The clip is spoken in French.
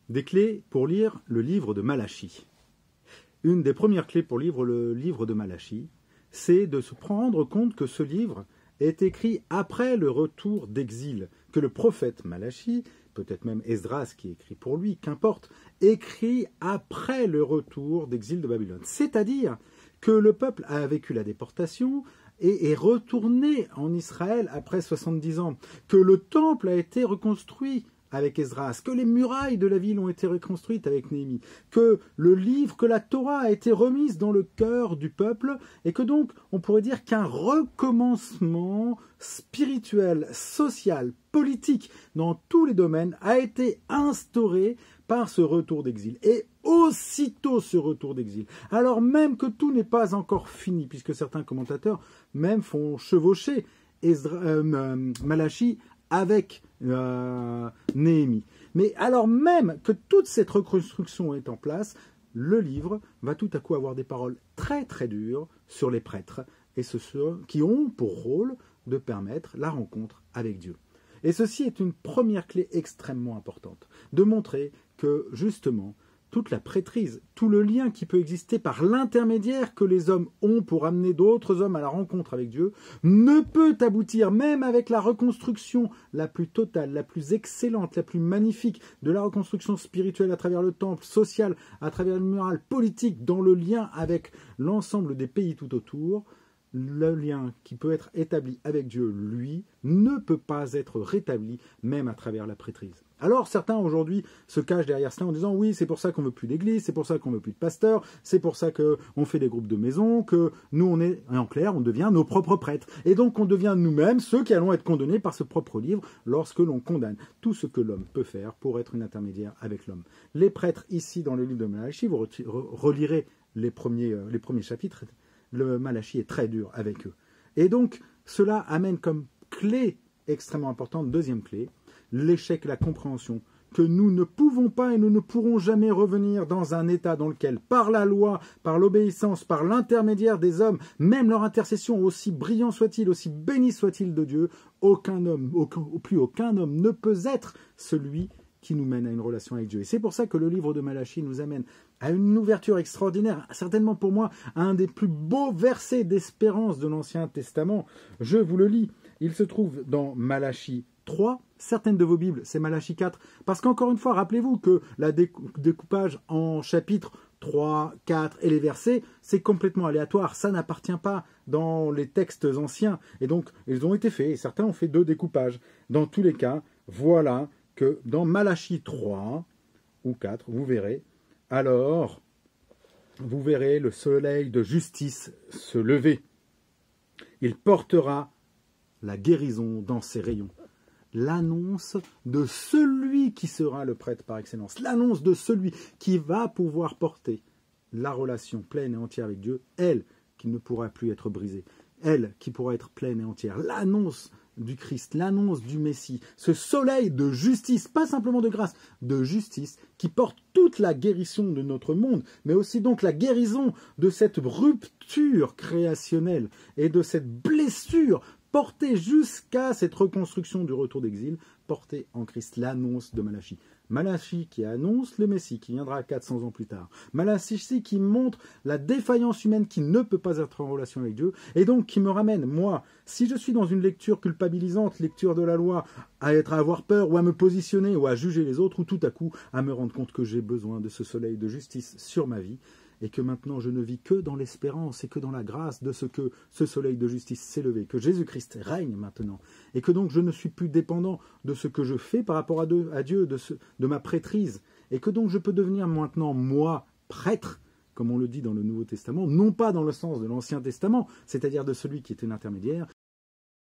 des clés pour lire le livre de Malachie. Une des premières clés pour lire le livre de Malachie, c'est de se rendre compte que ce livre est écrit après le retour d'exil, que le prophète Malachie, peut-être même Esdras qui écrit pour lui, qu'importe, écrit après le retour d'exil de Babylone. C'est-à-dire que le peuple a vécu la déportation et est retourné en Israël après 70 ans, que le temple a été reconstruit avec Esdras, que les murailles de la ville ont été reconstruites avec Néhémie, que le livre, que la Torah a été remise dans le cœur du peuple, et que donc on pourrait dire qu'un recommencement spirituel, social, politique, dans tous les domaines, a été instauré par ce retour d'exil. Et aussitôt ce retour d'exil, alors même que tout n'est pas encore fini, puisque certains commentateurs même font chevaucher Malachie avec Néhémie. Mais alors même que toute cette reconstruction est en place, le livre va tout à coup avoir des paroles très très dures sur les prêtres et ceux qui ont pour rôle de permettre la rencontre avec Dieu. Et ceci est une première clé extrêmement importante, de montrer que justement toute la prêtrise, tout le lien qui peut exister par l'intermédiaire que les hommes ont pour amener d'autres hommes à la rencontre avec Dieu, ne peut aboutir, même avec la reconstruction la plus totale, la plus excellente, la plus magnifique, de la reconstruction spirituelle à travers le temple, sociale, à travers le mural, politique, dans le lien avec l'ensemble des pays tout autour. Le lien qui peut être établi avec Dieu, lui, ne peut pas être rétabli, même à travers la prêtrise. Alors certains aujourd'hui se cachent derrière cela en disant oui, c'est pour ça qu'on veut plus d'église, c'est pour ça qu'on veut plus de pasteurs, c'est pour ça qu'on fait des groupes de maison, que nous on est, en clair, on devient nos propres prêtres. Et donc on devient nous-mêmes ceux qui allons être condamnés par ce propre livre lorsque l'on condamne tout ce que l'homme peut faire pour être un intermédiaire avec l'homme. Les prêtres ici dans le livre de Malachie, vous relirez les premiers chapitres, le Malachie est très dur avec eux. Et donc cela amène comme clé extrêmement importante, deuxième clé, l'échec et la compréhension que nous ne pouvons pas et nous ne pourrons jamais revenir dans un état dans lequel, par la loi, par l'obéissance, par l'intermédiaire des hommes, même leur intercession, aussi brillant soit-il, aussi béni soit-il de Dieu, aucun homme, plus aucun homme ne peut être celui qui nous mène à une relation avec Dieu. Et c'est pour ça que le livre de Malachie nous amène à une ouverture extraordinaire, certainement pour moi, à un des plus beaux versets d'espérance de l'Ancien Testament. Je vous le lis. Il se trouve dans Malachie 3, certaines de vos Bibles, c'est Malachie 4, parce qu'encore une fois, rappelez-vous que le découpage en chapitres 3, 4 et les versets, c'est complètement aléatoire, ça n'appartient pas dans les textes anciens, et donc ils ont été faits, et certains ont fait 2 découpages. Dans tous les cas, voilà que dans Malachie 3 ou 4, vous verrez, alors vous verrez le soleil de justice se lever. Il portera la guérison dans ses rayons. L'annonce de celui qui sera le prêtre par excellence. L'annonce de celui qui va pouvoir porter la relation pleine et entière avec Dieu. Elle qui ne pourra plus être brisée. Elle qui pourra être pleine et entière. L'annonce du Christ, l'annonce du Messie. Ce soleil de justice, pas simplement de grâce, de justice, qui porte toute la guérison de notre monde, mais aussi donc la guérison de cette rupture créationnelle et de cette blessure portée jusqu'à cette reconstruction du retour d'exil, portée en Christ, l'annonce de Malachie. Malachie qui annonce le Messie, qui viendra 400 ans plus tard. Malachie qui montre la défaillance humaine qui ne peut pas être en relation avec Dieu, et donc qui me ramène, moi, si je suis dans une lecture culpabilisante, lecture de la loi, à avoir peur, ou à me positionner, ou à juger les autres, ou tout à coup à me rendre compte que j'ai besoin de ce soleil de justice sur ma vie, et que maintenant je ne vis que dans l'espérance et que dans la grâce de ce que ce soleil de justice s'est levé, que Jésus-Christ règne maintenant, et que donc je ne suis plus dépendant de ce que je fais par rapport à Dieu, de ma prêtrise, et que donc je peux devenir maintenant, moi, prêtre, comme on le dit dans le Nouveau Testament, non pas dans le sens de l'Ancien Testament, c'est-à-dire de celui qui est un intermédiaire,